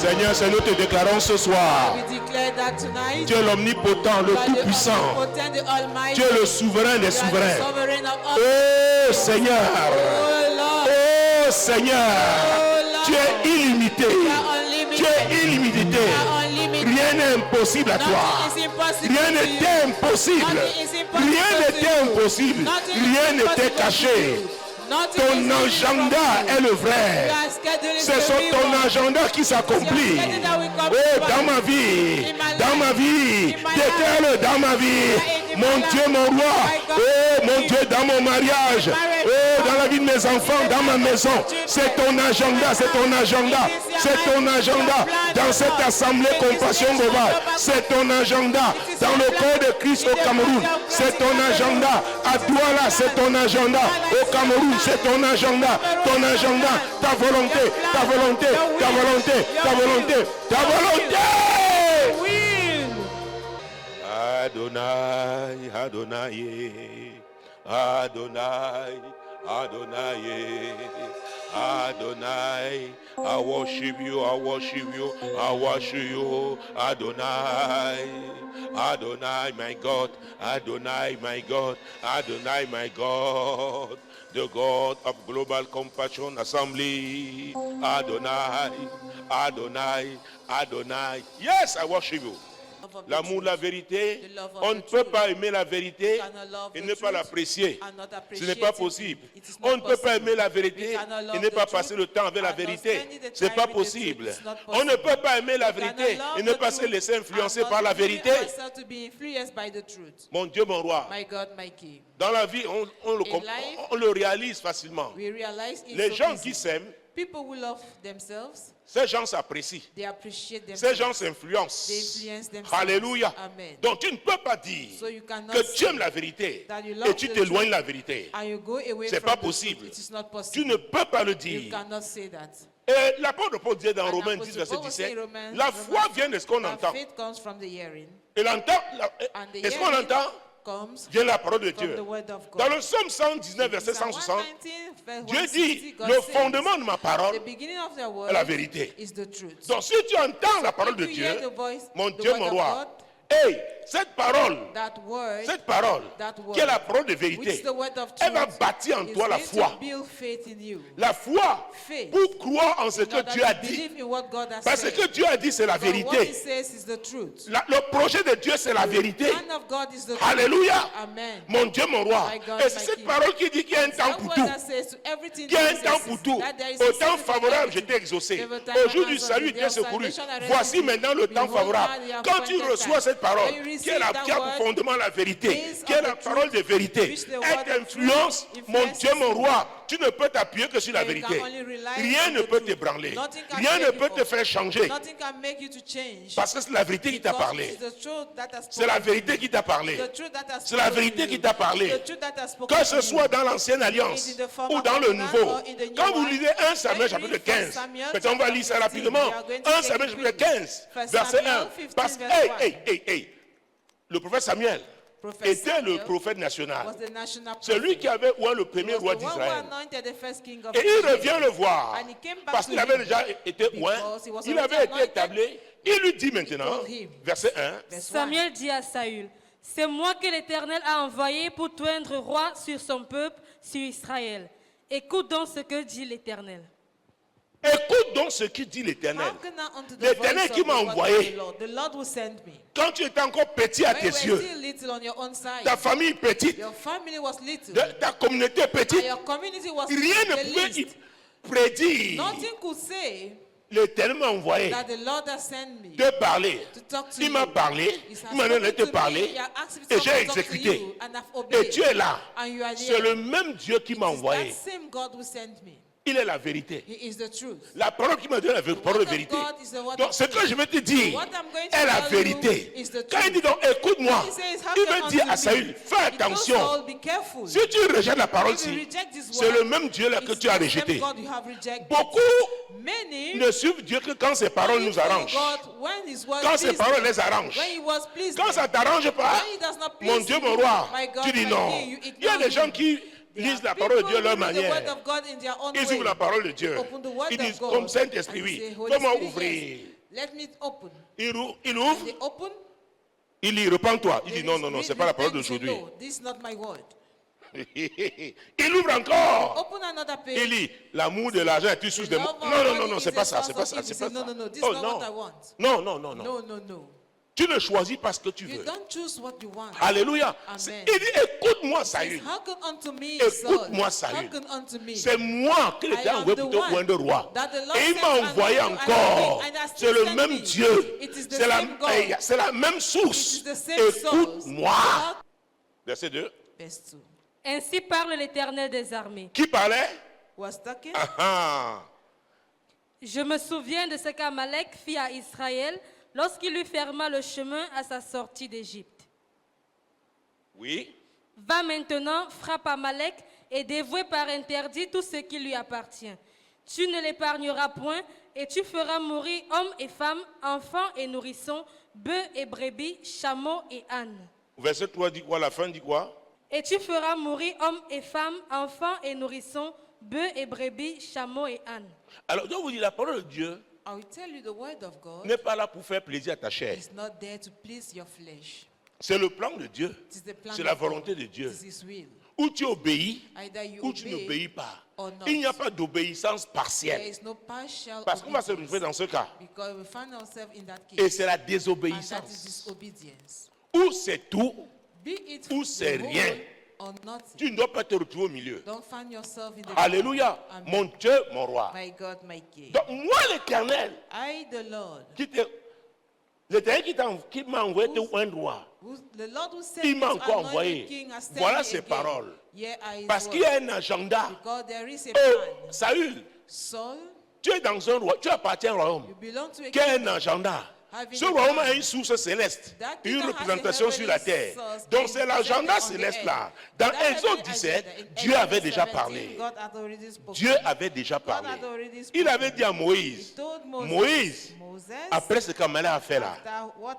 Seigneur, c'est nous te déclarons ce soir. We declare that tonight. Tu es l'omnipotent, le You are the tout-puissant. omnipotent, the almighty. Tu es le souverain des You are the souverains. sovereign of all. Oh Seigneur. Oh Lord. Oh Seigneur. Tu es illimité. You are unlimited. Tu es illimité. You are unlimited. Rien n'est impossible à toi. Nothing is impossible Rien to you. n'était impossible. Nothing is impossible Rien to n'était you. impossible. Nothing is Rien n'était impossible to caché. you. Nothing Ton is agenda impossible. est le vrai. You are scheduling C'est sur the ton people. agenda qui s'accomplit. Your schedule that will come Oh, to dans pass. ma vie, In my dans ma life. vie, In my déclare-le dans ma vie. In my Mon life. Dieu, mon roi. My God. Oh, mon Dieu, dans mon mariage. Marriage. Oh, dans la vie de mes enfants, dans ma maison. C'est ton agenda, c'est ton agenda. C'est ton agenda. Dans cette assemblée Compassion Globale. C'est ton agenda. Dans le corps de Christ au Cameroun. C'est ton agenda. À Douala, c'est ton agenda. Au Cameroun, c'est ton agenda. Ton agenda, ta volonté, ta volonté, ta volonté, ta volonté, ta volonté. Will. Adonai, Adonai, Adonai, Adonai, Adonai. I worship you, I worship you, I worship you, Adonai. Adonai, my God, Adonai, my God, Adonai, my God, the God of Global Compassion Assembly, Adonai, Adonai, Adonai. Yes, I worship you. L'amour, la vérité, on ne peut pas aimer la vérité et ne pas l'apprécier. Ce n'est pas possible. On ne peut pas aimer la vérité et ne pas passer le temps avec la vérité. Ce n'est pas possible. On ne peut pas aimer la vérité et ne pas se laisser influencer par la vérité. Mon Dieu, mon roi. Dans la vie, on le réalise facilement. Les gens qui s'aiment, ces gens s'apprécient. Ces gens s'influencent. Alléluia. Donc tu ne peux pas dire que tu aimes la vérité et tu t'éloignes de la vérité. Ce n'est pas possible. Tu ne peux pas le dire. Et l'apôtre Paul dit dans Romains 10, verset 17, la foi vient de ce qu'on entend. Et ce qu'on entend vient de la parole de Dieu. Dans le psaume 119, verset 160, Dieu dit, le fondement de ma parole est la vérité. Donc si tu entends la parole de Dieu, mon Dieu, mon roi, hey, cette parole qui est la parole de vérité, elle va bâtir en toi la foi. La foi pour croire en ce que Dieu a dit. Parce que Dieu a dit c'est la vérité. Le projet de Dieu c'est la vérité. Alléluia. Mon Dieu, mon roi. Et c'est cette parole qui dit qu'il y a un temps pour tout. Qu'il y a un temps pour tout. Au temps favorable, je t'ai exaucé. Au jour du salut, tu es secouru. Voici maintenant le temps favorable. Quand tu reçois cette parole, qui a pour fondement la vérité, qui est la parole de vérité, elle t'influence, mon Dieu, mon roi. Tu ne peux t'appuyer que sur la vérité. Rien ne peut t'ébranler. Rien ne peut te faire changer. Parce que c'est la vérité qui t'a parlé. C'est la vérité qui t'a parlé. C'est la vérité qui t'a parlé. Que ce soit dans l'ancienne alliance ou dans le nouveau. Quand vous lisez 1 Samuel chapitre 15, peut-être on va lire ça rapidement. 1 Samuel chapitre 15, verset 1. Parce que, le prophète Samuel était le prophète national. Celui qui avait oint le premier roi d'Israël. Et il revient le voir. Parce qu'il avait déjà été oint. Il avait été établi. Il lui dit maintenant, verset 1. Samuel dit à Saül, c'est moi que l'Éternel a envoyé pour t'oindre roi sur son peuple, sur Israël. Écoute donc ce que dit l'Éternel. Écoute donc ce que dit l'Éternel. L'Éternel qui m'a envoyé. Quand tu étais encore petit à tes yeux, ta famille petite, ta communauté petite, rien ne pouvait y prédire. L'Éternel m'a envoyé de parler. Il m'a parlé, il m'a donné de te parler et j'ai exécuté. Et tu es là. C'est le même Dieu qui m'a envoyé. Il est la vérité. La parole qui m'a donné la parole de vérité. Donc ce que je vais te dire est la vérité. Quand il dit donc écoute-moi, il veut dire à Saül, fais attention. Si tu rejettes la parole, c'est le même Dieu là que tu as rejeté. Beaucoup ne suivent Dieu que quand ses paroles nous arrangent. Quand ses paroles les arrangent. Quand ça ne t'arrange pas, mon Dieu, mon roi, tu dis non. Il y a des gens qui lisent la parole de Dieu à leur manière. Ils ouvrent la parole de Dieu. Ils disent comme Saint-Esprit, oui. Fais-moi ouvrir. Let me open. Il And ouvre, they open. il lit, repends-toi. Il They dit non, non, non, c'est pas la parole repent and say, d'aujourd'hui. No, this is not my word. Il ouvre encore. Open another page. Il lit, l'amour de l'argent est une source de... The love of Non, non, non, money non, is c'est a pas ça, source c'est pas of ça, evil. c'est Say, pas no, ça. no, no, this Oh is not non, what I want. non, non, non, non. No, no, no. Tu ne choisis pas ce que tu You veux. don't choose what you want. Alléluia. Amen. Il dit, écoute-moi, Says, Saül. hearken unto me, Écoute-moi, Saul. Saül. Hearken unto me. C'est moi qui l'ai I am envoyé the pour te one oindre roi. that the Lord Et il sent m'a and envoyé anointed encore. and has C'est le sent même me. Dieu. It is the C'est same God. c'est la même It source. is the same source. Écoute-moi. Verset 2. Verse 2. Ainsi parle l'Éternel des armées. Qui parlait? Was talking. Ah, ah. Je me souviens de ce qu'Amalek fit à Israël lorsqu'il lui ferma le chemin à sa sortie d'Égypte. Oui. Va maintenant, frappe Amalek et dévoue par interdit tout ce qui lui appartient. Tu ne l'épargneras point et tu feras mourir hommes et femmes, enfants et nourrissons, bœufs et brebis, chameaux et ânes. Verset 3 dit quoi? La fin dit quoi? Et tu feras mourir hommes et femmes, enfants et nourrissons, bœufs et brebis, chameaux et ânes. Alors, donc vous dites, la parole de Dieu I will tell you the word of God n'est pas là pour faire plaisir à ta chair. is not there to please your flesh. C'est le plan de Dieu. It is the plan C'est la of God. volonté de Dieu. It is His will. Ou tu obéis, Either you ou tu obey n'obéis pas. or not. Il n'y a pas d'obéissance There partielle. is no partial Parce qu'on va se obedience. retrouver dans ce cas. Because we find ourselves in that Et case. c'est la And that is désobéissance. disobedience. Ou c'est tout, Be it ou c'est the whole rien. or nothing. tu ne dois pas te retrouver au milieu. Don't find yourself in the Alléluia. Amen. Mon Dieu, mon roi. My God, my King. Donc moi l'Éternel, I, the Lord, l'Éternel qui m'a envoyé te un roi. the Lord who sent Il me m'a to encore anoint envoyé. the King has sent Voilà me ses again. paroles. Here are his Parce qu'il y a words. un agenda. Because there is a Oh, plan. Saül, Saul, tu es dans un roi, tu appartiens au royaume. you belong to a Qui a king. un agenda. Having Ce a royaume plan. a une source céleste, That une kingdom has a représentation sur la heavenly terre. source Donc and c'est l'agenda on the céleste earth. là. Dans That Exode heavenly 17, agenda, in Dieu avait Exodus déjà 17, parlé. God had already spoken. Dieu avait déjà parlé. had already spoken. Il avait dit à Moïse, He told Moses, Moïse, après ce qu'Amalek a fait là, after what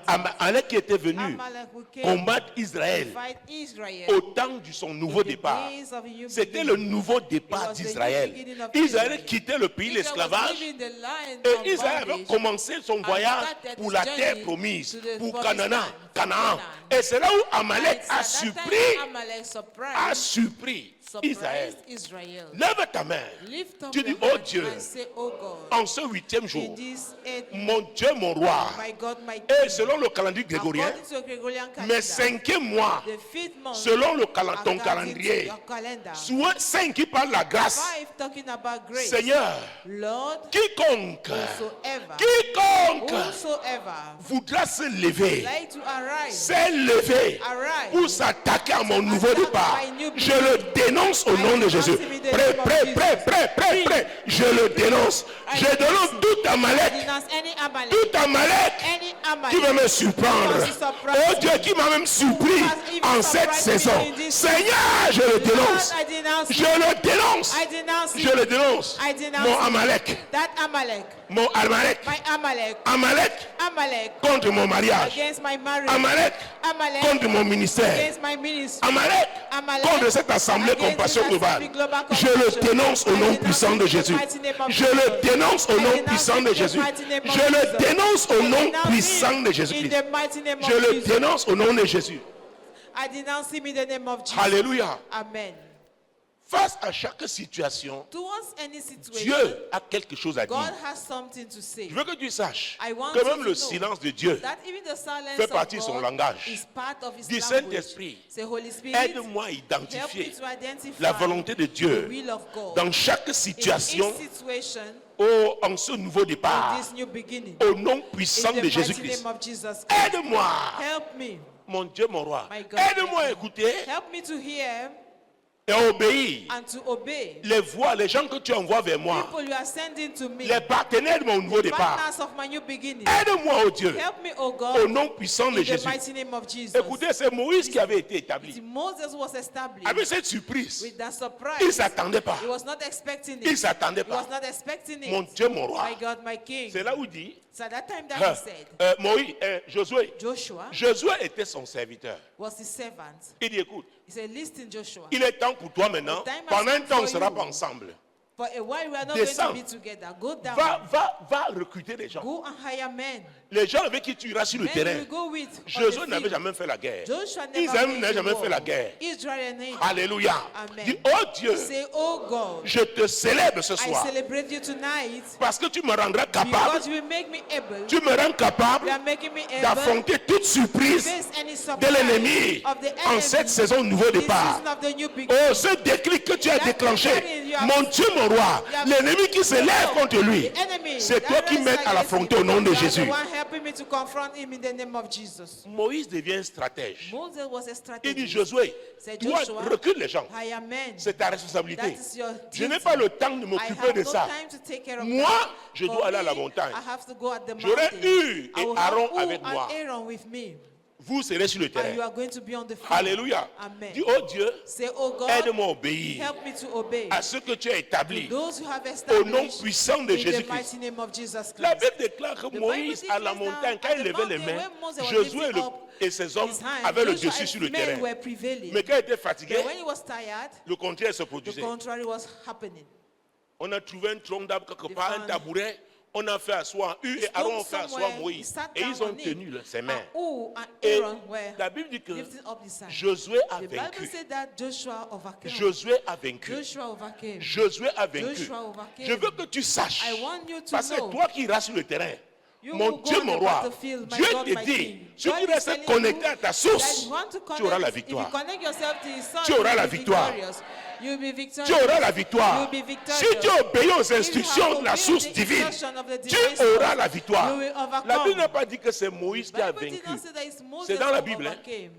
Amalek qui était venu Amalek who came combattre to Israël fight Israel au temps de son nouveau in the départ. days of a new C'était beginning. le nouveau départ It was the d'Israël. new beginning of Israël Israel. quittait le pays de Israel was l'esclavage leaving the land et of Israël avait bondage commencé son and voyage started pour his la journey terre promise, to the pour promised Canaan. land, Canaan. Canaan. Et c'est là où Amalek And a it's at that time surpris, Amalek a surpris Israël. Israel. Lève ta main. Lift up Tu dis, your oh hand Dieu, and say, oh God, en ce 8e in jour, this 8th mon Dieu, mon roi, my God, my et King, selon le calendrier grégorien, according to the Gregorian mais calendar, 5e mois, the 5th month, selon ton according to calendrier, your calendar, soit 5 qui parle de la grâce. 5 talking about grace. Seigneur, Lord, quiconque whosoever voudra se lever, like to arise, s'est levé arise pour s'attaquer à mon nouveau attack départ, my new je le dénonce au nom de Jésus. Prêt. Je le dénonce. Je dénonce tout Amalek, denounce any Amalek, tout Amalek any Amalek qui veut me surprendre. Oh Dieu, qui m'a même surpris en cette saison. Seigneur, je le dénonce. I denounce Je le dénonce. I denounce Je le dénonce. I denounce Mon Amalek. that Amalek, Mon Amalek. my Amalek, Amalek Amalek contre mon mariage. against my marriage, Amalek Amalek contre mon ministère. against my ministry, Amalek Amalek contre cette assemblée against compassion this globale. assembly global Je le compassion. dénonce au I nom denounce puissant de it in the Jésus. mighty name of Je Jesus. le dénonce au I nom denounce puissant it de in the Jésus. mighty name of Je le Jesus. dénonce au I nom denounce puissant him de in Jésus-Christ. the mighty name Je of le Jesus. dénonce au nom de Jésus. I denounce him in the name of Jesus. Alléluia. Amen. Face à chaque situation, Towards any situation, Dieu a quelque chose à God dire. has something to say. Je veux que tu saches I want que you même to le know silence de Dieu that even the silence fait of partie de son God langage. is part of his Dis, language. Saint-Esprit, Say, Holy Spirit, aide-moi à help me identifier to identify la volonté de the Dieu will of God dans chaque in situation each situation, en ce nouveau in départ. this new beginning. Au nom puissant In the de mighty Jésus-Christ. name of Jesus Christ. Aide-moi, Help me, mon Dieu, mon roi. My God, Aide-moi à my écouter help me to hear et à obéir and to obey les voix, les gens que tu envoies vers moi, people you are sending to me, les partenaires de mon nouveau départ. partners of my new beginning. Aide-moi, oh Dieu, Help me, O au God, nom puissant de in the Jésus. mighty name of Jesus. Écoutez, c'est Moïse qui avait été It's établi. Moses was established Avec cette surprise, with that surprise. il ne s'attendait pas. He was not expecting Il ne it. s'attendait He was pas. not expecting Mon it. Dieu, mon roi. My God, my King. C'est là où il dit, So at that time that he said, Moïse, Josué. Joshua Josué était son serviteur. was his servant. Il dit, écoute, He said, listen, Joshua. il est temps pour toi maintenant. The time has Pendant un come temps, on ne for sera you. pas ensemble. For a while we are not Descends. going to be together. Go down. Va recruter les gens. Go and hire men. Les gens avec qui tu iras sur le Men terrain. you go with on Josué the n'avait field. jamais fait la guerre. Joshua never Israël waged n'a jamais war. fait la guerre. Israel and Hagar. Alléluia. Amen. Dis, oh Dieu, Say, oh God, je te célèbre ce I soir. celebrate you tonight Parce que tu me rendras capable. because you will make me able. Tu me rends capable You are making me able d'affronter toute to surprise face any de surprise l'ennemi of the en enemy. cette saison nouveau This départ. season of the new beginning. Oh, ce déclic que tu as That déclenché, declaring you have- mon Dieu, mon roi, you have- l'ennemi qui se lève contre lui, The enemy, c'est toi that qui rise m'aides à against l'affronter him. au nom de You are Jésus. the one helping me to confront him in the name of Jesus. Moïse devient stratège. Moses was a Il dit, strategist. Josué, C'est toi, Joshua. recule les gens. Hire men. C'est ta responsabilité. That is your Je n'ai duty. pas le temps de I m'occuper have de no ça. time to take care of Moi, that. je For dois aller à la me, montagne. I have to go at the J'aurai mountain. Hur I et will Aaron have Hur avec and moi. Aaron with me. Vous serez sur le And you terrain. are going to be on the field. Alléluia. Amen. Dis, oh Dieu, Say, oh God, aide-moi à obéir help me to obey. à ce que tu as établi Those who have au nom established puissant de in the Jésus-Christ. mighty name of Jesus La Christ. Bible déclare que The Moïse, Bible à la declares montagne, that quand at il the levait les mountain mains, when Moses was Josué lifting up et ses hommes his hand, avaient le Joshua dessus and sur le men terrain. were prevailing. Mais quand il était fatigué, But when he was tired, le contraire se the produisait. contrary was happening. On a trouvé un tronc d'arbre quelque They part, un found- tabouret. On a fait asseoir Hur et Aaron ont fait asseoir Somewhere, he Moïse. sat Et down ils ont on it. tenu ses mains. And Hur and Et Aaron were la Bible dit que lifting up his hand. Josué a The Bible vaincu. said that Joshua overcame. Josué a vaincu. Joshua overcame. Josué a vaincu. Joshua overcame. Je veux que tu saches. I want you to Parce que know. toi qui iras sur le terrain, You mon will Dieu, go on mon the roi, battlefield, my Dieu God, te my dit, King. si God tu is restes telling connecté you à ta that source, you want to tu auras la connect- If victoire. you connect yourself to his son, Tu auras you la will be victoire. victorious. You will be victorious. Tu auras la victoire. You will be victorious. Si tu obéis aux If you instructions have de la obeyed source the divine, instruction of the tu divine source, auras la victoire. you will overcome. La Bible n'a pas dit que c'est Moïse qui a Bible did vaincu. not say that it's Moses C'est dans la who Bible, hein. overcame.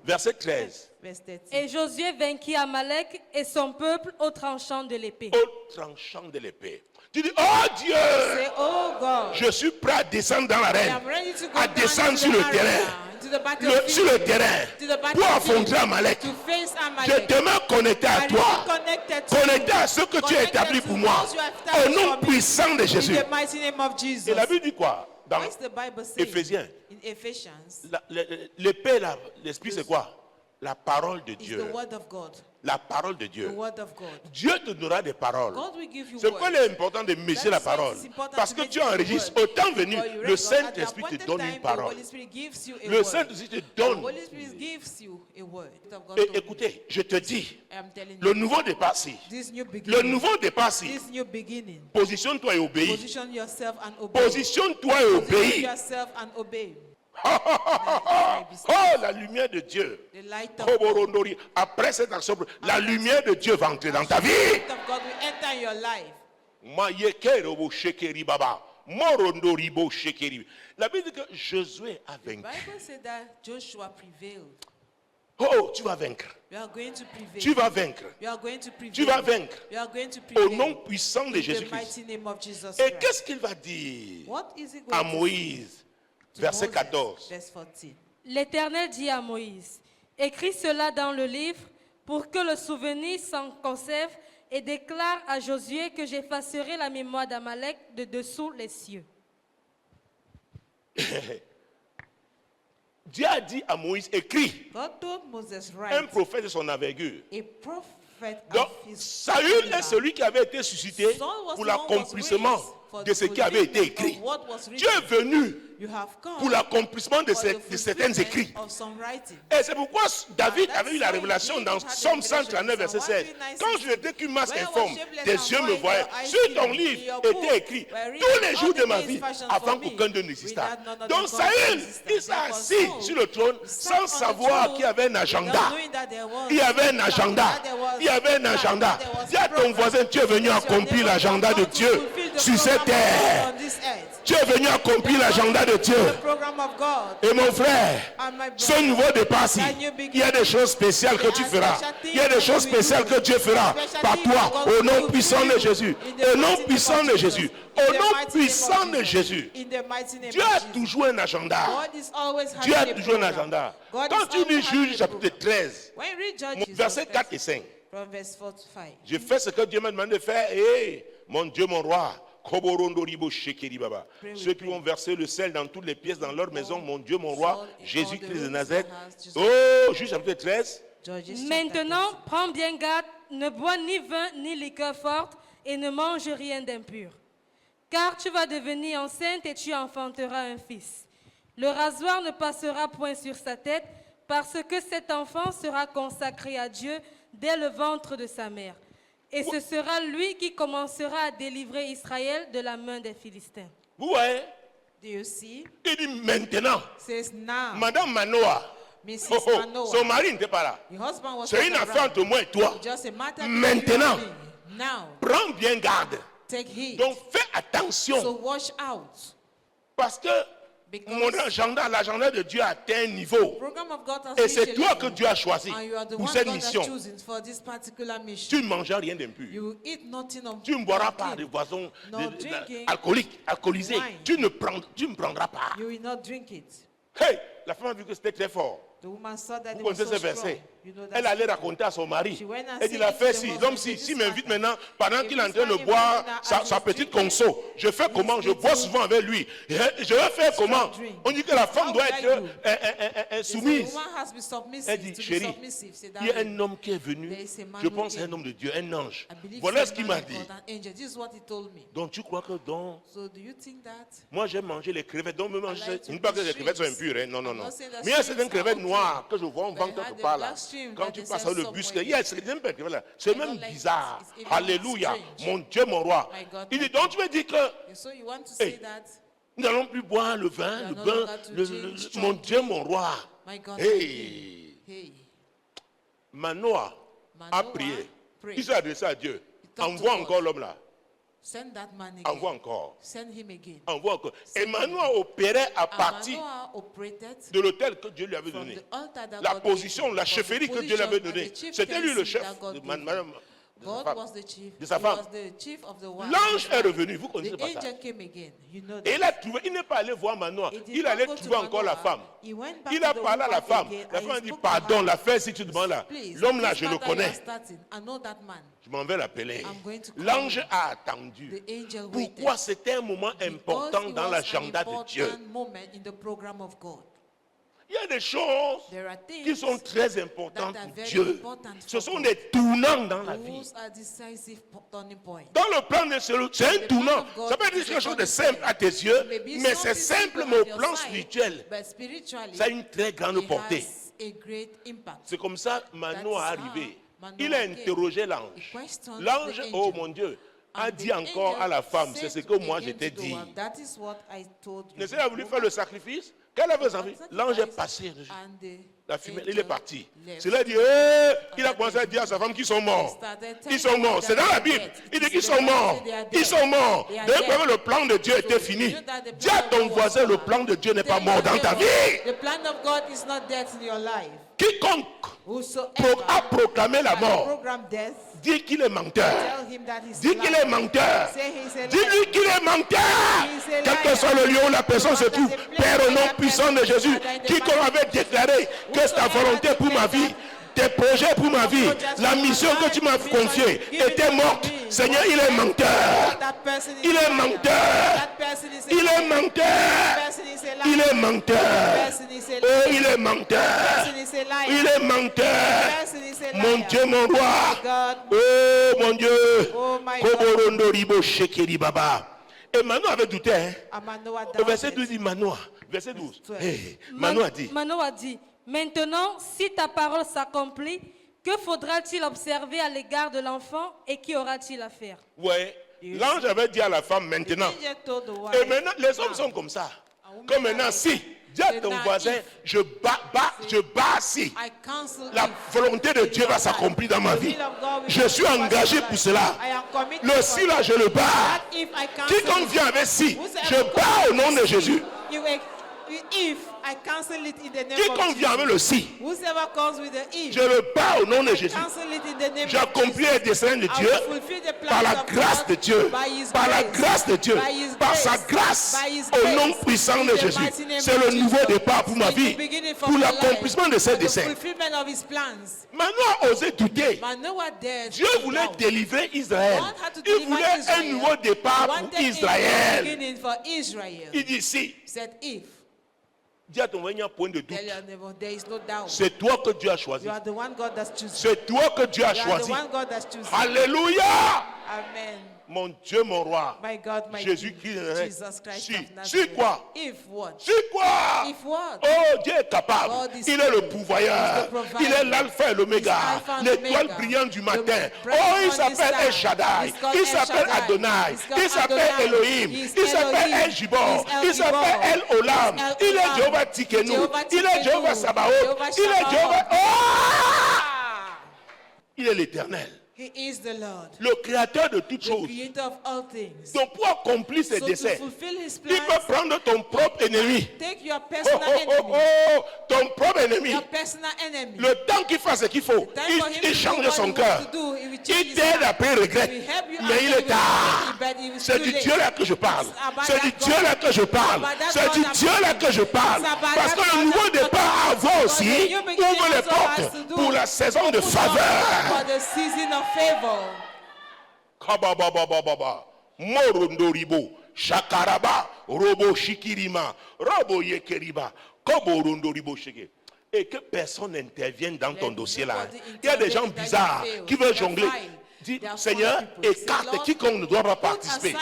Verset 13. Verse 13. Et Josué vainquit Amalek et son peuple au tranchant de l'épée. Au tranchant de l'épée. Tu dis, oh Dieu, Say, oh God, je suis prêt à descendre dans I l'arène, am ready to go à down descendre to sur the le arena, terrain, to the battlefield, sur le terrain, to the pour battlefield, affronter Amalek. to face Je Amalek. demeure connecté à I toi, remain connected to connecté you. à ce que tu as Connected établi to pour moi, those you have au established nom for me. puissant de Jésus. In the mighty name of Jesus. Et la Bible dit quoi? Dans What is the Bible saying? Éphésiens. In Ephesians, L'épée, l'esprit, c'est quoi? La parole de is Dieu. the word of God. La parole de The Dieu. word of God. Dieu te donnera des paroles. God will give you C'est pourquoi il words. est important de mesurer la That's why parole. it's important Parce to que tu meditate enregistres. the Au word. temps venu, For you le read God, Saint-Esprit at the te donne appointed une time, parole. The Holy Spirit gives you a Le word. Saint-Esprit te The donne. Holy Spirit gives you a word. Of God Et told me. écoutez, je te dis, I am telling le you, nouveau départ-ci, this new le beginning, nouveau départ-ci, this new beginning, positionne-toi et obéis. position yourself and obey. Positionne-toi et Position obéis. yourself and obey. Oh, la lumière de Dieu. The light of God. Koborondori. Après cette action, la lumière de Dieu va entrer dans ta vie. The light of God will enter in your life. Mayekerobo shekeri baba. Morondoribo shekeri. La Bible dit que Josué a The vaincu. Bible said that Joshua prevailed. Oh, tu vas vaincre. You are going to prevail. Tu vas vaincre. You are going to prevail. Tu vas vaincre. You are going to Au prevail. nom puissant de In the Jésus-Christ. mighty name of Jesus Et Christ. qu'est-ce qu'il va dire What is it à going to Moïse? say to Verset Moses? 14. Verse 14. L'Éternel dit à Moïse, écris cela dans le livre pour que le souvenir s'en conserve et déclare à Josué que j'effacerai la mémoire d'Amalek de dessous les cieux. Dieu a dit à Moïse, écris. God told Moses, Un write, prophète de son envergure. a prophet Donc, of his Saül kingdom. est celui qui avait été suscité Saul was pour the one who was l'accomplissement raised for de the ce qui avait été fulfillment écrit. of what was written. Dieu est venu You have come pour l'accomplissement de, for the de certains écrits. fulfillment of some writing. Et c'est pourquoi David that's avait eu la why révélation David dans had the Somme revelation 139, verset in Psalm 16. 139, Quand je n'étais qu'une masse When I was informe, shapeless tes and yeux me void, voyaient. your eyes Sur seen ton me. livre In your était book écrit were written tous les all jours the de ma days vie fashioned avant for me, qu'aucun d'eux n'existât. without none of Donc the Saül, gods il s'est existed. assis Therefore, sur le trône Saul sans sat on the savoir throne qu'il y avait un without agenda. knowing that there was Il y avait un plan, agenda. that there was Il y avait un plan, agenda. that there was Dis à ton program. voisin, tu es venu Your accomplir neighbor, l'agenda you de have come Dieu to fulfill the sur cette program of God terre. on this earth. Tu es venu accomplir l'agenda de Dieu. The program of God. Et mon frère, And my ce brother, nouveau départ-ci, il y a des choses spéciales que tu feras. Il y a des choses spéciales que Dieu fera par toi, au nom puissant de Jésus. Au nom puissant de Jésus. Au nom puissant de Jésus. In the mighty name Dieu of a Jesus. toujours un agenda. God is always having Dieu a a toujours un program. agenda. God Quand is tu lis always having Juge a chapitre program. 13, When you read Judges, versets 4 et 5, from verse 4 to 5, j'ai fait ce que Dieu m'a demandé de faire. Et mon Dieu, mon roi, Koborondoribo Shekeri Baba. Ceux qui vont verser le sel dans toutes les pièces dans leur maison, mon Dieu, mon roi, Jésus-Christ de Nazareth. Oh, Juge chapitre 13. Judges chapter Maintenant, prends bien garde, ne bois ni vin ni liqueur forte, et ne mange rien d'impur. Car tu vas devenir enceinte et tu enfanteras un fils. Le rasoir ne passera point sur sa tête, parce que cet enfant sera consacré à Dieu dès le ventre de sa mère. Et ce sera lui qui commencera à délivrer Israël de la main des Philistins. Vous voyez? Do you see? Il dit maintenant. Says now. Madame Manoah. Mrs. Manoah. Son mari n'était pas là. The husband was C'est une affaire entre moi et toi. just a matter Maintenant. Now. Prends bien garde. Take heed. Donc fais attention. So watch out. Parce que l'agenda de Dieu a atteint un niveau. Program of God has Et c'est reached a toi level, que Dieu a choisi and you are the pour one cette God has mission. chosen for this particular mission. Tu ne mangeras rien d'impur. You will eat nothing of Tu ne boiras pas unclean. de boissons No drinking alcoolisées. wine. Tu ne prendras pas. You will not drink it. Hey, la femme a vu que c'était très fort. The woman saw that Vous it was connaissez so ce verset. strong. You know that Elle allait raconter à son mari. She went and Elle dit, said il a to fait the ci. husband, Donc "This s'il man, m'invite maintenant, pendant if qu'il est en this train de man boire invite me now sa as he's petite drinking, conso, je fais comment? Je bois souvent avec lui. Je vais faire comment? drink. On dit que la femme How doit would I être They say the soumise. woman has been submissive, Elle dit, to be chérie, submissive. Say, il y a "Darling, un homme qui est venu. there is a man Je who pense came. un homme de Dieu, un ange. I believe Voilà it's ce a qu'il man m'a of dit. God, an angel. This is what he told me." Donc tu crois que dans... So do you think that? Moi j'ai mangé les crevettes, donc me manger. like to Je ne dis pas eat que les crevettes sont shrimps. impures, hein. Non, non, I'm non. not saying that Mais il y a shrimps certaines are crevettes okay. noires que je vois, on But vend I quelque had part the là. black shrimp Quand that tu they passes sell sur le somewhere. bus, il y a certaines crevettes là. C'est I même don't like it. bizarre. It's even Alléluia. strange. Mon Dieu, mon roi. My God, Il my dit, donc tu veux dire que And so you want to Hey. say that? nous n'allons plus boire le vin, You are le no bain, longer to drink strong mon Dieu, mon roi. My God, Hey. Hey. Manoah a Manoah prié. prayed. Il s'est adressé à Dieu. talked to Envoie God. encore l'homme là. Send that man again. Envoie encore. Send him again. Envoie encore. Et Manoah opérait à And partir Manoah operated de l'autel que Dieu lui avait from donné. the altar that La God position, gave la him, from chefferie the que Dieu lui avait position and donnée. the chieftaincy C'était lui le that chef God de gave him. God was the chief. de sa He femme. was the chief of the wife. L'ange est revenu, vous The connaissez pas ça. angel came again. You know Et that. il a trouvé, il n'est pas allé voir Manoah, He did il not allait go to trouver encore la Manoah. femme. He went back Il a to the parlé à la woman femme. again La and femme a he dit, spoke to pardon, her. l'affaire si tu demandes là. Please, L'homme là, this je le matter you are connais. starting. I know that man. Je m'en vais l'appeler. I'm going to call L'ange him. a attendu. The angel Pourquoi waited. c'était un moment important Because it dans was l'agenda an de Dieu. important moment in the program of God. Il y a des choses There are qui things sont très importantes that are pour very Dieu. important Ce for sont God. des tournants dans la vie. Those are decisive turning points. Dans le plan de Dieu, c'est un The tournant. plan of God Ça peut être is a quelque chose de turning simple point. à tes yeux, Maybe mais c'est something simple, simple mais au at your plan side, spirituel, but spiritually, ça a une très grande it portée. has a great impact. C'est comme ça Manoah est That is arrivé. how Manoah Il a came. interrogé l'ange. He questioned L'ange, the oh angel. mon Dieu, a And dit the encore à angel la femme, c'est ce said que moi je again t'ai to the dit. wife, That is what I told you. N'est-ce pas, il a voulu faire le sacrifice. Qu'elle avait sacrifice. L'ange est passé dessus. And the La fumée, il est angel parti. left. C'est là, il dit, hey! Il a commencé à dire à sa femme qu'ils sont morts. Ils sont morts. C'est dans la Bible. Il dit qu'ils sont morts. Ils sont morts. Donc, le plan de Dieu était fini. Dis à ton voisin, le plan de Dieu n'est pas mort dans ta vie. The plan of God is not death in your life. Quiconque Whosoever a proclamé la has mort, programmed death, dit qu'il est menteur. tell him that he's Dis qu'il est menteur. Say he's a liar. Dis-lui qu'il est menteur. He's a Quel que liar. soit le lieu où la personne se trouve, Père, au nom puissant de Jésus, quiconque avait déclaré que c'est ta volonté pour ma vie, tes projets pour ma vie, la mission que tu m'as confiée était morte. Seigneur, il est menteur. That person is Il a est liar. menteur. That person is a Il est liar. menteur. That person is a liar. Il est menteur. That person is a Oh, liar. il est menteur. That person is a liar. Il est menteur. That person is a liar. Mon Dieu, mon roi. God. Oh, mon Dieu. Oh my God. Koborondo ribo shekeri baba. Et Manoah avait douté. Hein? And Manoah Au verset doubted. 12 dit Manoah. Verset 12. Verse 12. Hey, Manoah dit. Manoah dit, maintenant, si ta parole s'accomplit, que faudra-t-il observer à l'égard de l'enfant et qu'y aura-t-il à faire? Ouais. L'ange avait dit à la femme maintenant. The angel told the wife, Et maintenant, les hommes sont comme ça. Comme maintenant, si. Dis à ton voisin, je bats si. I counsel La if volonté de Dieu va s'accomplir dans ma vie. Je suis engagé pour cela. I am committed Le si là, je le bats. that if I counsel Quiconque vient avec si, je bats au nom de Jésus. if I cancel it in the name Quiconque of vient avec le si, whosoever comes with the if, je le bats au nom de Jésus. cancel it in the name J'accomplis of les desseins de I Dieu will fulfill the plans par la of grâce God de Dieu. by His Par la grace. grâce de Dieu. By His Par sa grace. grâce. By His Au nom grace. puissant In de the Jésus. mighty name C'est of le Jesus. nouveau départ pour ma It's the vie. beginning for Pour my l'accomplissement de life. ses And the desseins. fulfillment of His plans. Manoah a osé douter. Manoah dared Dieu to voulait doubt. délivrer Israël. God had to Il deliver voulait un Israel. nouveau départ He wanted pour a new Israël. beginning for Israel. Il dit si. He said if. Dis à ton voisin, il y a un point de doute. Tell your neighbor, there is no doubt. C'est toi que Dieu a choisi. You are the one God has chosen. C'est toi que Dieu a You are the choisi. one God has chosen. Alléluia. Amen. Mon Dieu, mon roi. My God, my Jésus-Christ. Jesus Christ of Nazareth. Sur quoi? If what? Sur quoi? If what? Oh, Dieu est capable. God is Il est le able. pourvoyeur. He's the provider. Il est l'alpha et l'oméga. He's Alpha and L'étoile Omega. brillante du matin. The Oh, il bright s'appelle morning El star. Shaddai. He's called Il El s'appelle Shaddai. Adonai. He's called Il s'appelle Adonai. Elohim. He's Il s'appelle Elohim. El Gibor. He's El Il s'appelle Gibor. El Olam. He's El Il est Olam. Jéhovah Tikenu. Jehovah Il est Tikenu. Jéhovah Sabaoth. Jehovah Il est Sabaoth. Jéhovah. Oh! Il est l'éternel. He is the Lord, Le créateur de toutes the choses. creator of all things. Donc pour accomplir ses So to desseins, fulfill his il peut plans, prendre ton propre ennemi. take your Oh, personal oh, oh, enemy. oh, ton propre ennemi. Your personal enemy. Le temps qu'il fasse ce qu'il faut, Time for him il to change do what son he cœur. wants to do. He will change Il his t'aide, heart. après il regrette. He will help you Mais after il he est will tard. regret, but he will C'est too du late. Dieu là que je parle. It's about C'est du that Dieu God. là que je parle. It's about that C'est God du I'm Dieu là talking. que je parle. It's about Parce that que le God nouveau I'm départ talking. avant Because aussi the new beginning ouvre les also has portes to do pour la saison de open faveur. for the season of favor. Kabababababa, Morondoribo, Shakaraba, Robo Shikirima, Robo Yekeriba, Koborondoribo Sheke. Et que personne n'intervienne dans ton dossier là. Il y a des gens bizarres qui veulent jongler. Dis, Seigneur, écarte quiconque ne doit pas participer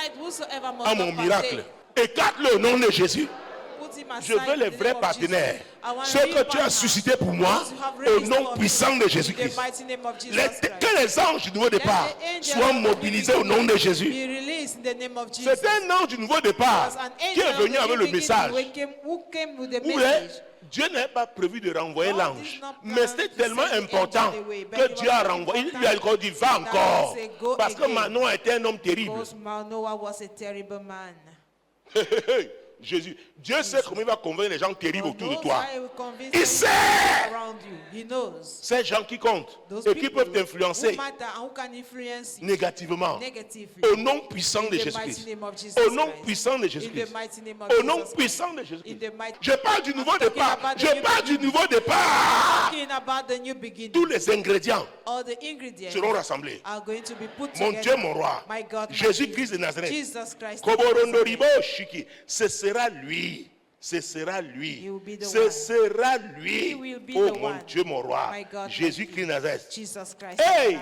à mon miracle. Écarte-le au nom de Jésus. Je veux les vrais partenaires. Ceux que tu as suscités pour moi, au nom puissant de Jésus-Christ. Que les anges du nouveau départ soient mobilisés au nom de Jésus. C'est un ange du nouveau départ qui est venu avec le message. Dieu n'a pas prévu de renvoyer l'ange. Mais c'était tellement important que Dieu a renvoyé. Il lui a encore dit, va encore. Parce que Manoah était un homme terrible. Jésus, Dieu sait comment il va convaincre les gens terribles autour de toi. Il sait. Ces gens qui comptent et qui peuvent t'influencer négativement. Au nom puissant de Jésus-Christ. Au nom puissant de Jésus-Christ. Au nom puissant de Jésus-Christ. Je parle du nouveau départ. Je parle du nouveau départ. Tous les ingrédients seront rassemblés. Mon Dieu, mon roi. Jésus-Christ de Nazareth. Ce sera lui. Ce sera lui. Ce sera lui. Oh mon Dieu, mon roi. Jésus-Christ de Nazareth. Hey!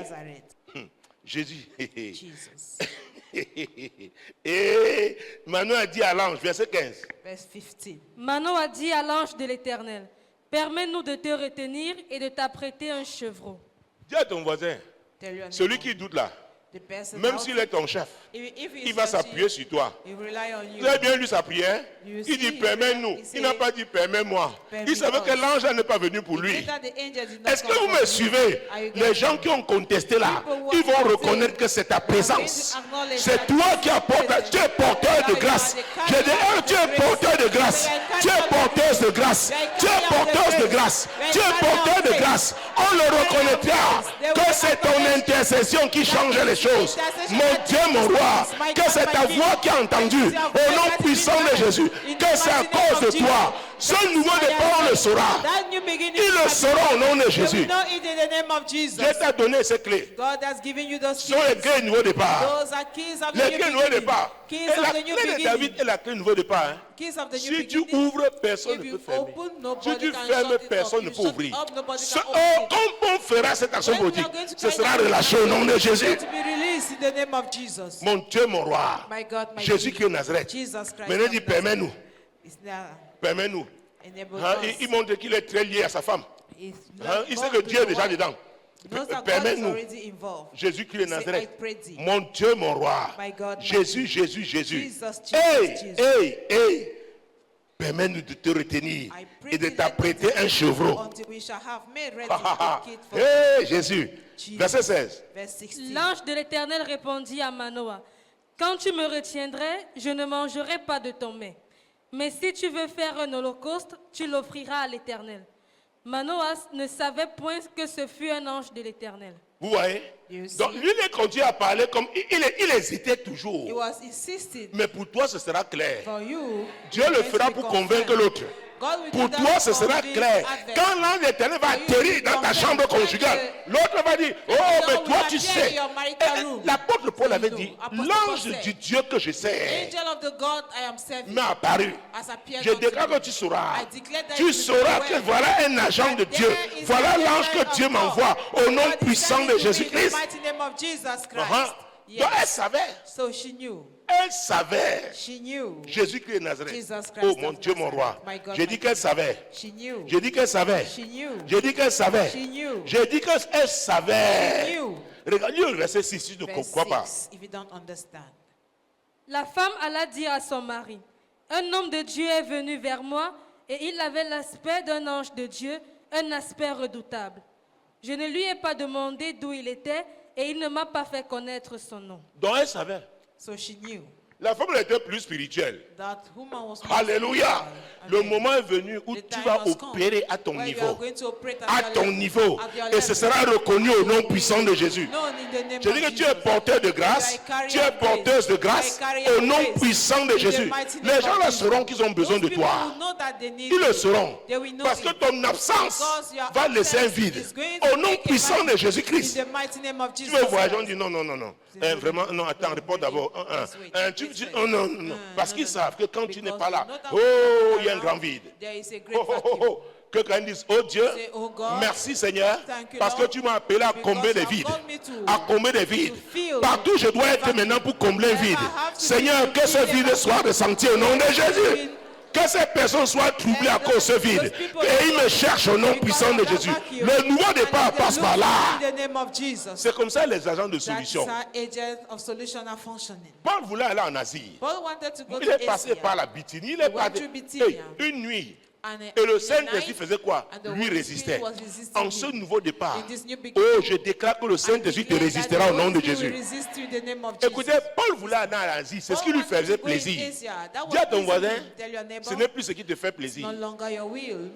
Jésus. Et Manoah a dit à l'ange, verset 15. Manoah a dit à l'ange de l'Éternel, permets-nous de te retenir et de t'apprêter un chevreau. Dis à ton voisin, celui qui doute là, même s'il est ton chef, il va s'appuyer sur toi. Vous avez bien lu sa prière? Il dit permets-nous. Il n'a pas dit permets-moi. Il savait que l'ange n'est pas venu pour lui. Est-ce que vous me suivez? Les gens qui ont contesté là, ils vont reconnaître que c'est ta présence. C'est toi qui apportes. Tu es porteur de grâce. Je dis, tu es porteur de grâce. Tu es porteuse de grâce. Tu es porteuse de grâce. Tu es porteur de grâce. On le reconnaîtra que c'est ton intercession qui change les choses. Mon Dieu, mon roi, que c'est ta voix qui a entendu au nom puissant de Jésus, que c'est à cause de toi. Ce nouveau départ, on le saura. Il le saura au nom de Jésus. Dieu t'a donné ces clés. Ce sont les clés du nouveau départ. Les clés du nouveau départ. Et la clé de David est la clé du nouveau départ. Si tu ouvres, personne ne peut fermer. Si tu fermes, personne ne peut ouvrir. Quand on fera cette action politique, ce sera relâché au nom de Jésus. Mon Dieu, mon roi, Jésus qui est Nazareth. Maintenant, il dit, permets-nous. Permets-nous. Il montre qu'il est très lié à sa femme. Il sait que Dieu est déjà dedans. Permets-nous. Jésus qui est Nazareth. Mon Dieu, mon roi. Jésus, Jésus, Jésus. Hey. Permets-nous de te retenir et de t'apprêter un chevreau. Hey, Jésus. Verset 16. L'ange de l'Éternel répondit à Manoah, quand tu me retiendrais, je ne mangerai pas de ton mets. Mais si tu veux faire un holocauste, tu l'offriras à l'Éternel. Manoah ne savait point que ce fut un ange de l'Éternel. Vous voyez? Donc lui, il continue à parler comme il hésitait toujours. Mais pour toi, ce sera clair. Dieu le fera pour convaincre l'autre. Pour toi, ce sera clair. Quand l'ange éternel va atterrir dans ta chambre conjugale, l'autre va dire, oh, mais toi, tu sais. L'apôtre Paul avait dit, l'ange du Dieu que je sais m'est apparu. Je déclare que tu sauras. Tu sauras que voilà un agent de Dieu. Voilà l'ange que Dieu m'envoie au nom puissant de Jésus-Christ. Donc elle savait. Elle savait. Jésus-Christ de Nazareth. Oh mon Dieu, mon roi. J'ai dit qu'elle savait. J'ai dit qu'elle savait. J'ai dit qu'elle savait. J'ai dit qu'elle savait. Regarde le verset 6, si tu ne comprends pas. La femme alla dire à son mari, un homme de Dieu est venu vers moi et il avait l'aspect d'un ange de Dieu, un aspect redoutable. Je ne lui ai pas demandé d'où il était et il ne m'a pas fait connaître son nom. Donc elle savait. So she knew. La femme était plus spirituelle. That woman was Alléluia. Le moment est venu où tu vas opérer à ton niveau. À ton niveau. Et ce sera reconnu au nom puissant de Jésus. Je dis que tu es porteur de grâce. Tu es porteuse de grâce au nom puissant de Jésus. Les gens là sauront qu'ils ont besoin de toi. Ils le sauront. Parce que ton absence va laisser un vide. Au nom puissant de Jésus-Christ. Tu veux voyager, on dit non, non, non, non. Vraiment, non, attends, réponds d'abord. Oh, non, non, non. Parce qu'ils savent que quand tu n'es pas là, oh, il y a un grand vide. Que quand ils disent, oh Dieu, merci Seigneur, parce que tu m'as appelé à combler les vides. À combler les vides. Partout je dois être maintenant pour combler un vide. Seigneur, que ce vide soit ressenti au nom de Jésus. Que ces personnes soient troublées à cause de ce vide. Et ils me cherchent au nom puissant de Jésus. Le nouveau départ passe par là. C'est comme ça les agents de solution. Paul voulait aller en Asie. Il est passé par la Bithynie. Il est parti une nuit. Et le Saint-Esprit faisait quoi? Lui résistait. En ce nouveau départ, oh, je déclare que le Saint-Esprit te résistera au nom de Jésus. Écoutez, Paul voulait aller en Asie. C'est ce qui lui faisait plaisir. Dis à ton voisin, ce n'est plus ce qui te fait plaisir.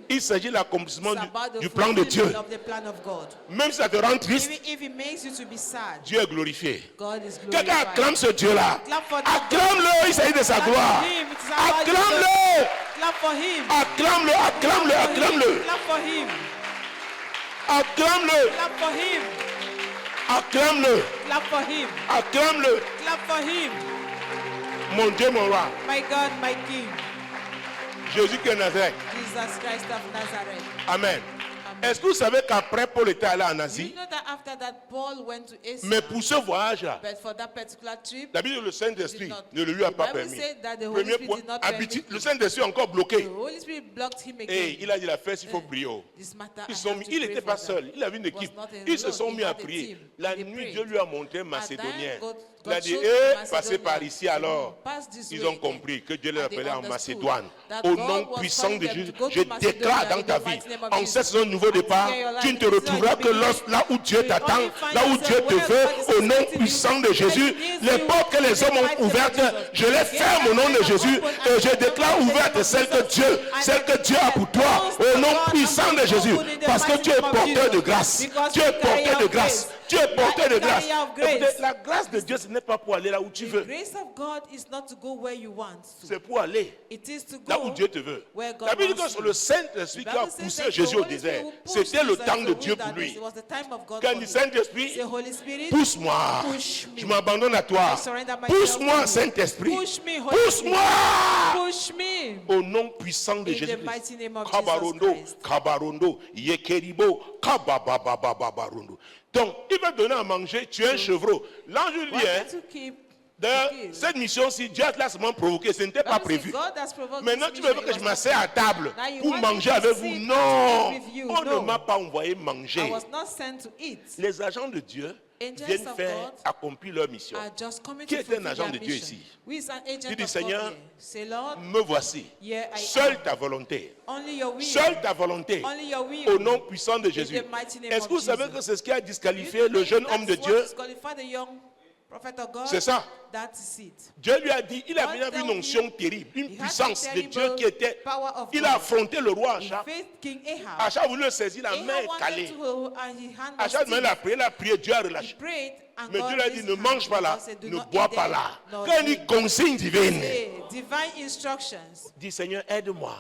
Il s'agit de l'accomplissement du plan de Dieu. Même si ça te rend triste, Dieu est glorifié. Quelqu'un acclame ce Dieu-là. Acclame-le, il s'agit de sa gloire. Acclame-le. Acclame-le, acclame-le, acclame-le. Acclame-le. Acclame-le. Acclame-le. Mon Dieu, mon roi. My God, my King. Jésus qui est Nazareth. Jesus Christ of Nazareth. Amen. Est-ce que vous savez qu'après Paul était allé en Asie? Mais pour ce voyage-là, d'habitude le Saint-Esprit ne le lui a pas permis. Premier point, le Saint-Esprit est encore bloqué. Et il a dit la fête, il faut prier. Il n'était pas seul, il avait une équipe. Ils se sont mis à prier. La nuit, Dieu lui a montré un Macédonien. Il a dit, passez par ici alors. Ils ont compris que Dieu les appelait en Macédoine. Au nom puissant de Jésus, je déclare dans ta vie, en cette saison nouveau départ, tu ne te retrouveras que là où Dieu t'attend, là où Dieu te veut, au nom puissant de Jésus. Les portes que les hommes ont ouvertes, je les ferme au nom de Jésus et je déclare ouvertes celles que Dieu a pour toi, au nom puissant de Jésus. Parce que tu es porteur de grâce. Tu es porteur de grâce. Tu es porteur de grâce. Écoutez, la grâce de Dieu, ce n'est pas pour aller là où tu veux. C'est pour aller là où Dieu te veut. La Bible dit que c'est le Saint-Esprit qui a poussé Jésus au désert. C'était le temps de Dieu pour lui. Quand il dit Saint-Esprit, pousse-moi. Je m'abandonne à toi. Pousse-moi, Saint-Esprit. Pousse-moi. Au nom puissant de Jésus. Kabarondo, Kabarondo, Yekeribo, Kabababababarondo. Donc, il va donner à manger, tu es un chevreau. L'ange lui dit, d'ailleurs, cette mission-ci, Dieu a seulement provoqué, ce n'était pas prévu. Maintenant, tu veux que je m'assieds à table pour manger avec vous? Non, on ne m'a pas envoyé manger. Les agents de Dieu viennent faire accomplir leur mission. Qui est un agent de Dieu ici? Tu dis, Seigneur, me voici. Seule ta volonté. Seule ta volonté. Au nom puissant de Jésus. Est-ce que vous savez que c'est ce qui a disqualifié le jeune homme de Dieu? C'est ça. that is it. Dieu lui a dit, il a déjà vu une onction terrible, une puissance de Dieu qui était. Il a affronté le roi Achab. Achab voulait le saisir, la main est calée. Achab, il a prié, Dieu a relâché. Mais Dieu lui a dit, ne mange pas là, ne bois pas là. Quand il dit consigne divine, dit Seigneur, aide-moi.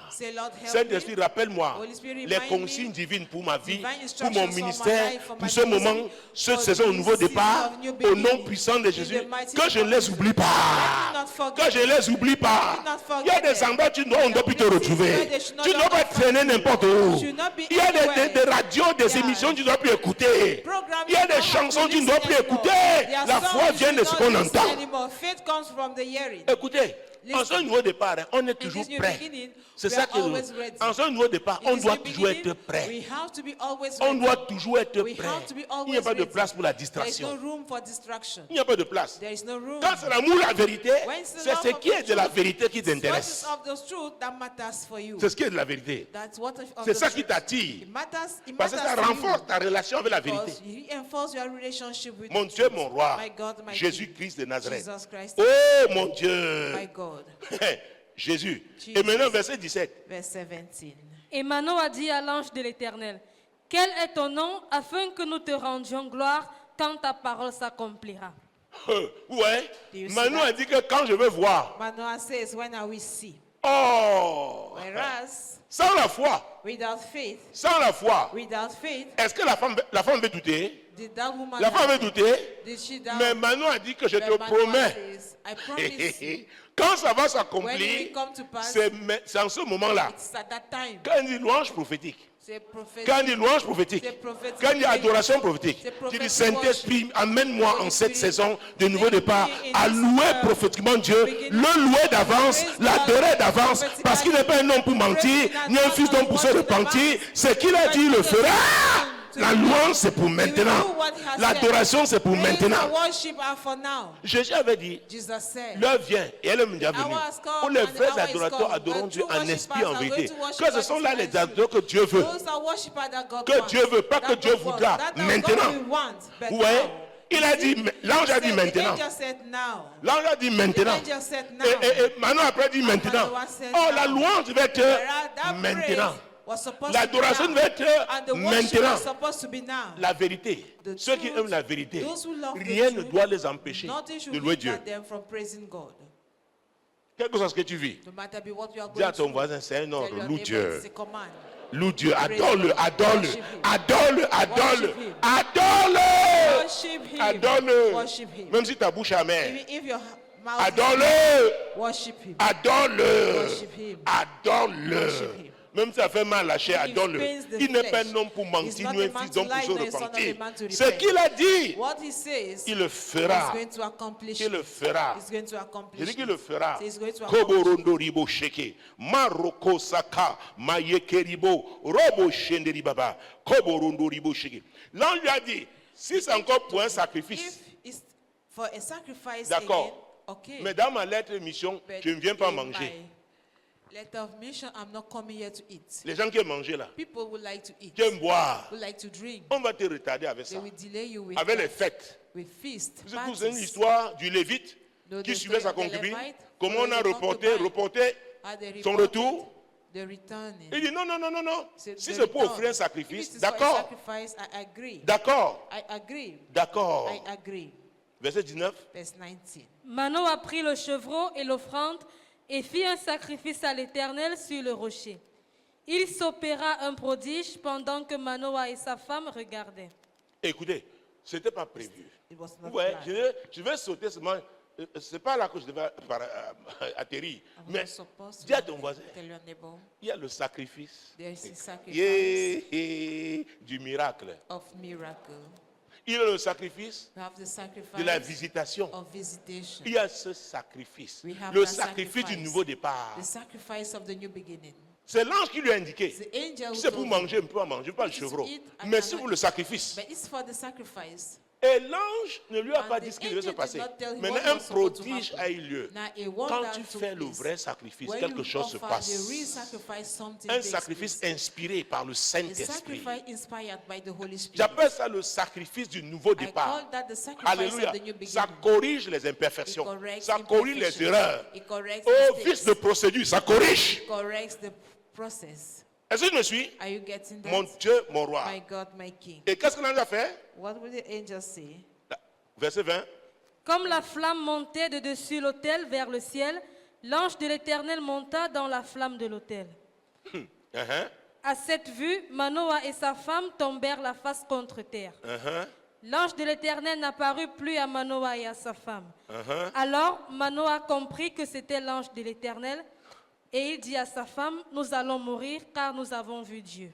Saint-Esprit, rappelle-moi les consignes divines pour ma vie, pour mon ministère, pour ce moment, cette saison au nouveau départ, au nom puissant de Jésus. Que je ne les oublie pas. Que je ne les oublie pas. Il y a des endroits où on ne doit plus te retrouver. Tu ne dois pas traîner n'importe où. Il y a des radios, des émissions que tu ne dois plus écouter. Il y a des chansons que tu ne dois plus écouter. La foi vient de ce qu'on entend. Écoutez, en ce nouveau départ, on est toujours prêt. C'est ça que en ce nouveau départ, on doit toujours être prêt. On doit toujours être prêt. Il n'y a pas de place pour la distraction. Il n'y a pas de place. Quand c'est l'amour, la vérité, c'est ce qui est de la vérité qui t'intéresse. C'est ce qui est de la vérité. C'est ça qui t'attire. Parce que ça renforce ta relation avec la vérité. Mon Dieu, mon roi, Jésus-Christ de Nazareth. Oh mon Dieu. Jésus. Et maintenant, verset 17. Et Manoah dit à l'ange de l'Éternel, quel est ton nom afin que nous te rendions gloire quand ta parole s'accomplira? Ouais. Manoah dit que quand je veux voir. Manoah says, when I will see. Oh. Whereas, sans la foi. Without faith. Sans la foi. Without faith. Est-ce que la femme veut douter? La femme veut douter? Mais Manoah a dit que je te promets. Quand ça va s'accomplir, c'est en ce moment-là. Quand il dit louange prophétique, quand il dit louange prophétique, quand il y a adoration prophétique, tu dis Saint-Esprit, amène-moi en cette saison de nouveau départ à louer prophétiquement Dieu, le louer d'avance, l'adorer d'avance, parce qu'il n'est pas un homme pour mentir, ni un fils d'homme pour se repentir. Ce qu'il a dit, il le fera. La louange, c'est pour maintenant. L'adoration, c'est pour maintenant. Jésus avait dit, l'heure vient, et elle est déjà venue, où les vrais adorateurs adoreront Dieu en esprit et en vérité. Que ce sont là les adorateurs que Dieu veut. Que Dieu veut, pas que Dieu voudra. Maintenant. Vous voyez? Il a dit, l'ange a dit maintenant. L'ange a dit maintenant. Et Manon après dit maintenant. Oh, la louange va être maintenant. L'adoration va être maintenant. La vérité. Ceux qui aiment la vérité, rien ne doit les empêcher de louer Dieu. Quel que soit ce que tu vis, dis à ton voisin, c'est un ordre, loue Dieu. Loue Dieu, adore-le, adore-le, adore-le, adore-le, adore-le, adore-le. Même si ta bouche est amère, adore-le, adore-le, adore-le. Même si ça fait mal à la chair, adore-le. Il n'est pas un homme pour mentir, ni un fils d'homme pour se repentir. Ce qu'il a dit, il le fera. Il le fera. Je dis qu'il le fera. Koborondo ribo sheke, maroko saka, mayeke ribo, robo shenderi baba, koborondo ribo sheke. L'ange lui a dit, si c'est encore pour un sacrifice, d'accord. Mais dans ma lettre de mission, je ne viens pas manger. Letter of mission, I'm not coming here to eat. Les gens qui aiment manger là, people would like to eat, qui aiment boire, would like to drink. On va te retarder avec ça. They will delay you with avec les fêtes. With feast, c'est une histoire du Lévite qui suivait sa concubine. Comment on a reporté son retour. Il dit non, non, non, non, non. Si c'est pour offrir un sacrifice, d'accord. D'accord. D'accord. Verset 19. Manoah a pris le chevreau et l'offrande et fit un sacrifice à l'Éternel sur le rocher. Il s'opéra un prodige pendant que Manoah et sa femme regardaient. Écoutez, ce n'était pas prévu. Ouais, je vais sauter seulement. Ce n'est pas là que je devais atterrir. Mais dis à ton voisin, il y a le sacrifice du miracle. Il y a le sacrifice de la visitation. Il y a ce sacrifice. Le sacrifice du nouveau départ. C'est l'ange qui lui a indiqué. Si c'est pour manger, on peut en manger, pas le chevreau. Mais c'est pour le sacrifice. Et l'ange ne lui a pas dit ce qui devait se passer. Maintenant, un prodige a eu lieu. Quand tu fais le vrai sacrifice, quelque chose se passe. Un sacrifice inspiré par le Saint-Esprit. J'appelle ça le sacrifice du nouveau départ. Alléluia. Ça corrige les imperfections. Ça corrige les erreurs. Au vice de procédure, ça corrige. Est-ce que tu me suis? Mon Dieu, mon roi. Et qu'est-ce que l'ange a fait? Verset 20. Comme la flamme montait de dessus l'autel vers le ciel, l'ange de l'Éternel monta dans la flamme de l'autel. À cette vue, Manoah et sa femme tombèrent la face contre terre. L'ange de l'Éternel n'apparut plus à Manoah et à sa femme. Alors Manoah comprit que c'était l'ange de l'Éternel. Et il dit à sa femme, nous allons mourir car nous avons vu Dieu.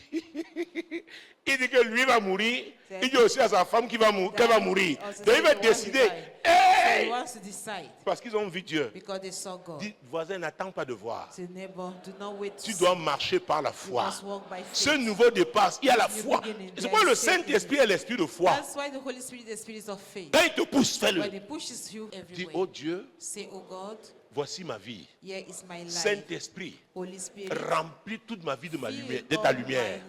Il dit que lui va mourir. Il dit aussi à sa femme qu'elle va mourir. Donc il va décider. Hey! Parce qu'ils ont vu Dieu. Dis, voisin, n'attends pas de voir. Tu dois marcher par la foi. Ce nouveau départ, il y a la foi. C'est pourquoi le Saint-Esprit est l'esprit de foi. Quand il te pousse, fais-le. Dis, oh Dieu, voici ma vie. Saint-Esprit, remplis toute ma vie de ma lumière, de ta lumière.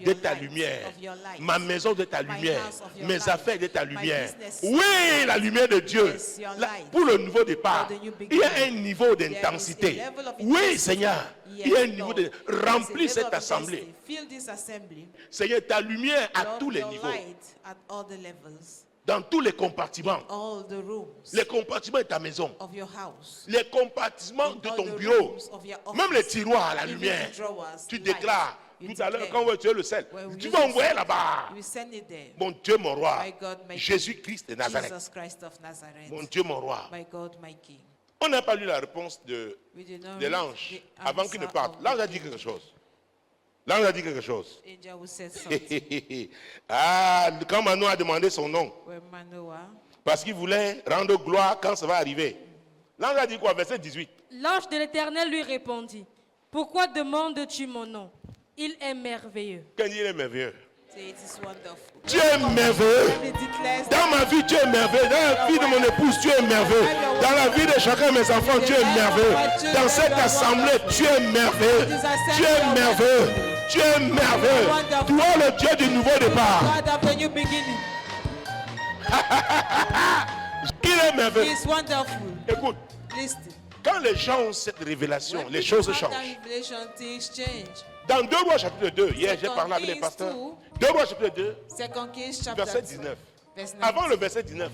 De ta lumière. Ma maison de ta lumière. Mes affaires de ta lumière. Oui, la lumière de Dieu. Pour le nouveau départ, il y a un niveau d'intensité. Oui, Seigneur. Il y a un niveau de... Remplis cette assemblée. Seigneur, ta lumière à tous les niveaux. Dans tous les compartiments. Les compartiments de ta maison. Les compartiments de ton bureau. Même les tiroirs à la lumière. Tu déclares. Tout à l'heure, quand tu es le sel, tu vas envoyer là-bas. Mon Dieu, mon roi. Jésus-Christ de Nazareth. Mon Dieu, mon roi. On n'a pas lu la réponse de l'ange avant qu'il ne parte. L'ange a dit quelque chose. L'ange a dit quelque chose. Quand Manoah a demandé son nom, parce qu'il voulait rendre gloire quand ça va arriver. L'ange a dit quoi? Verset 18. L'ange de l'Éternel lui répondit, pourquoi demandes-tu mon nom? Il est merveilleux. Quand il est merveilleux. Tu es merveilleux. Dans ma vie, tu es merveilleux. Dans la vie de mon épouse, tu es merveilleux. Dans la vie de chacun de mes enfants, tu es merveilleux. Dans cette assemblée, tu es merveilleux. Tu es merveilleux. Tu es merveilleux. Toi, le Dieu du nouveau départ. Il est merveilleux. Écoute, quand les gens ont cette révélation, les choses changent. Dans 2 Rois chapitre 2, hier j'ai parlé avec les pasteurs. 2 Rois chapitre 2, verset 19. Avant le verset 19,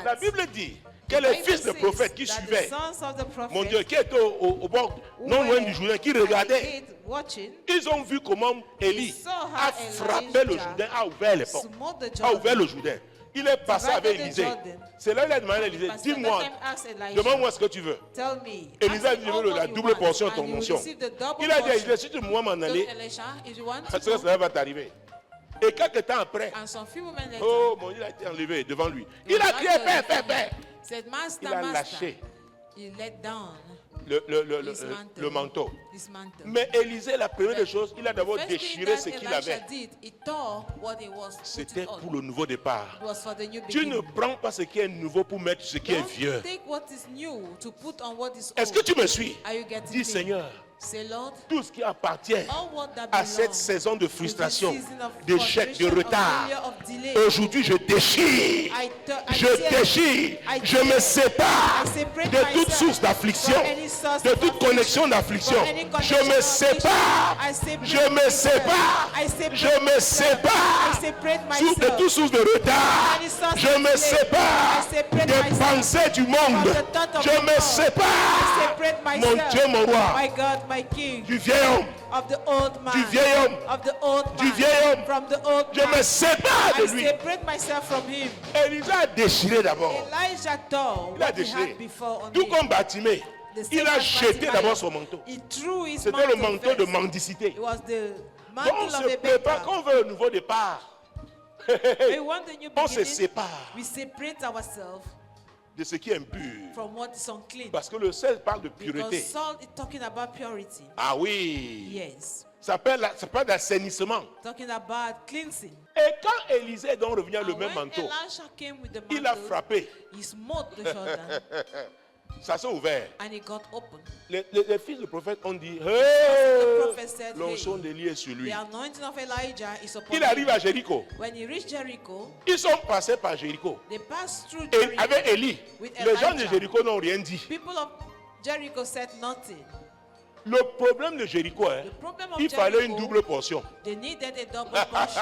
la Bible dit que les fils de prophètes qui suivaient, mon Dieu, qui étaient au bord, non loin du Jourdain, qui regardaient, ils ont vu comment Élie a frappé le Jourdain, a ouvert les portes, a ouvert le Jourdain. Il est passé avec Élisée. C'est là qu'il a demandé à Élisée, dis-moi, demande-moi ce que tu veux. Élisée a dit, je veux la double portion de ton onction. Il a dit à Élisée, si tu veux m'en aller, parce que cela va t'arriver. Et quelques temps après, oh mon Dieu, il a été enlevé devant lui. Il a crié, Père, Père, Père. Il a lâché le manteau. Mais Élisée, la première des choses, il a d'abord déchiré ce qu'il avait. C'était pour le nouveau départ. Tu ne prends pas ce qui est nouveau pour mettre ce qui est vieux. Est-ce que tu me suis? Dis Seigneur, tout ce qui appartient à cette saison de frustration, d'échec, de retard, aujourd'hui je déchire, je me sépare de toute source d'affliction, de toute connexion d'affliction. Je me sépare de toute source de retard. Je me sépare des pensées du monde. Je me sépare, mon Dieu, mon roi, du vieil homme, du vieil homme, je me sépare de lui. Élisée a déchiré d'abord. Il a déchiré. Tout comme Bartimée, il a jeté d'abord son manteau. C'était le manteau de mendicité. Donc on se prépare, quand on veut un nouveau départ, on se sépare de ce qui est impur. From what is unclean. Parce que le sel parle de pureté. Because salt is talking about purity. Ah oui. Yes. Ça parle d'assainissement. Talking about cleansing. Et quand Élisée donc revient le même manteau, Elisha came with the mantle, il a frappé. He smote the Jordan. Ça s'est ouvert. And it got open. Les fils du prophète ont dit, l'onction d'Élie est sur lui. The anointing of Elijah is upon Il arrive à Jéricho. When he reached Jericho, ils sont passés par Jéricho. They passed through Et Jericho avec Élie, les gens de Jéricho n'ont rien dit. People of Jericho said nothing. Le problème de Jéricho, il fallait une double portion. They needed a double portion.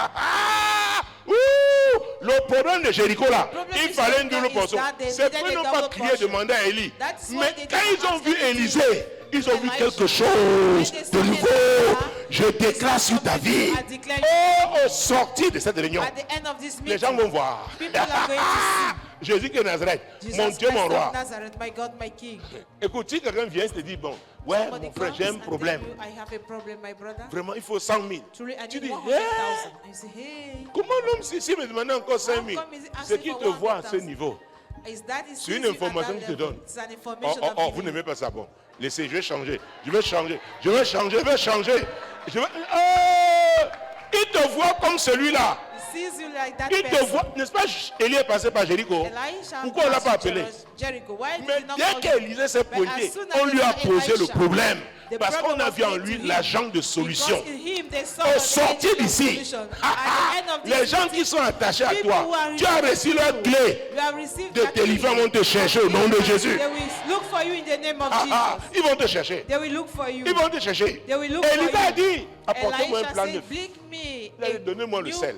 Le problème de Jéricho là, il fallait une double portion. C'est pour ne pas crier, demander à Élie. Mais quand ils ont vu Élisée, ils ont vu quelque chose de nouveau. Je déclare sur ta vie. Au sortir de cette réunion, les gens vont voir. Jésus de Nazareth, mon Dieu, mon roi. Écoute, si quelqu'un vient et te dit, bon, ouais, mon frère, j'ai un problème. Vraiment, il faut 100 000. Tu dis, comment l'homme ici me demande encore 5 000? C'est qui te voit à ce niveau. C'est une information qu'il te donne. Oh, vous n'aimez pas ça, bon. Laissez, je vais changer. Il te voit comme celui-là. Il te voit, n'est-ce pas? Élie est passé par Jéricho. Pourquoi on ne l'a pas appelé? Mais dès qu'Élisée s'est pointé, on lui a posé le problème. Parce qu'on a vu en lui l'agent de solution. Au sortir d'ici, les gens qui sont attachés à toi, tu as reçu leur clé de délivrance, vont te chercher au nom de Jésus. Ils vont te chercher. Ils vont te chercher. Élisée a dit, apportez-moi un plan de feu. Donnez-moi le sel.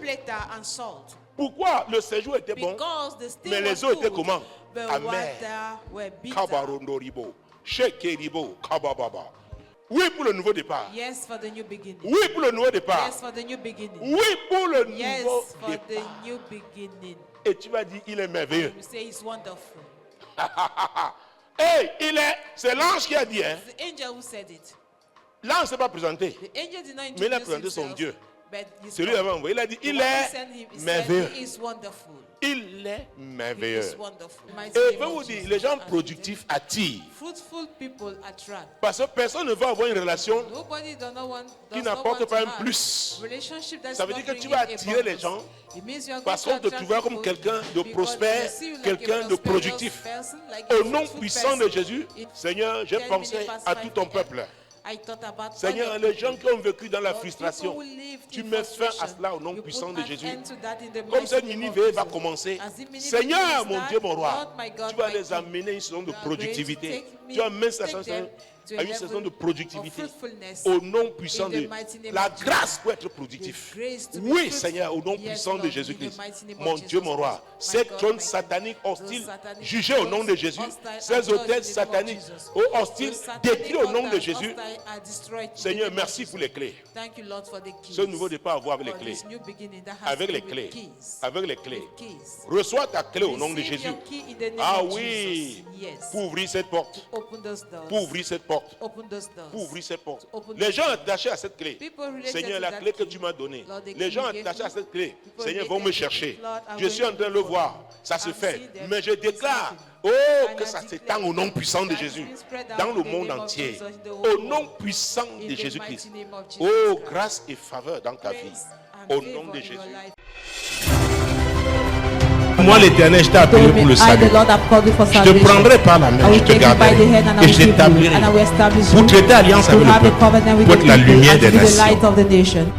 Pourquoi? Le séjour était bon, mais les eaux étaient comment? Amères. Kabarondoribo, Shekeribo, Kabababa. Oui pour le nouveau départ. Yes for the new beginning. Oui pour le nouveau départ. Yes for the new beginning. Oui pour le nouveau yes for départ. The new beginning. Et tu vas dire, il est merveilleux. You say it's wonderful. Hey, c'est l'ange qui a dit, hein. The angel who said it. L'ange ne s'est pas présenté. The angel did not mais il a introduce présenté son himself, Dieu. but Celui qui avait envoyé, il a dit, il est merveilleux. He is wonderful. Il est merveilleux. He is wonderful. Et je vais vous dire, les gens productifs attirent. Fruitful people attract. Parce que personne ne va avoir une relation qui n'apporte pas un plus. Ça veut dire que tu vas attirer les gens parce qu'on te trouvera comme quelqu'un de prospère, quelqu'un de productif. Au nom puissant de Jésus, Seigneur, j'ai pensé à tout ton peuple. Seigneur, les gens qui ont vécu dans la frustration, tu mets fin à cela au nom puissant de Jésus. Comme cette mini-veille va commencer, Seigneur, mon Dieu, mon roi, tu vas les amener à une saison de productivité. Tu amènes à une saison de productivité. Au nom puissant de la grâce pour être productif. Oui, Seigneur, au nom puissant de Jésus-Christ. Mon Dieu, mon roi, ces trônes sataniques hostiles, jugés au nom de Jésus, ces hôtels sataniques hostiles, détruits au nom de Jésus. Seigneur, merci pour les clés. Ce nouveau départ à voir avec les clés. Avec les clés. Avec les clés. Reçois ta clé au nom de Jésus. Ah oui, pour ouvrir cette porte. Pour ouvrir cette porte. Pour ouvrir cette porte. Les gens attachés à cette clé, Seigneur, la clé que tu m'as donnée, les gens attachés à cette clé, Seigneur, vont me chercher. Je suis en train de le voir. Ça se fait. Mais je déclare, que ça s'étend au nom puissant de Jésus. Dans le monde entier. Au nom puissant de Jésus-Christ. Oh, grâce et faveur dans ta vie. Au nom de Jésus. Moi, l'Éternel, je t'ai appelé pour le salut. Je te prendrai par la main, je te garderai et je t'établirai pour traiter alliance avec le peuple, pour être la lumière des nations.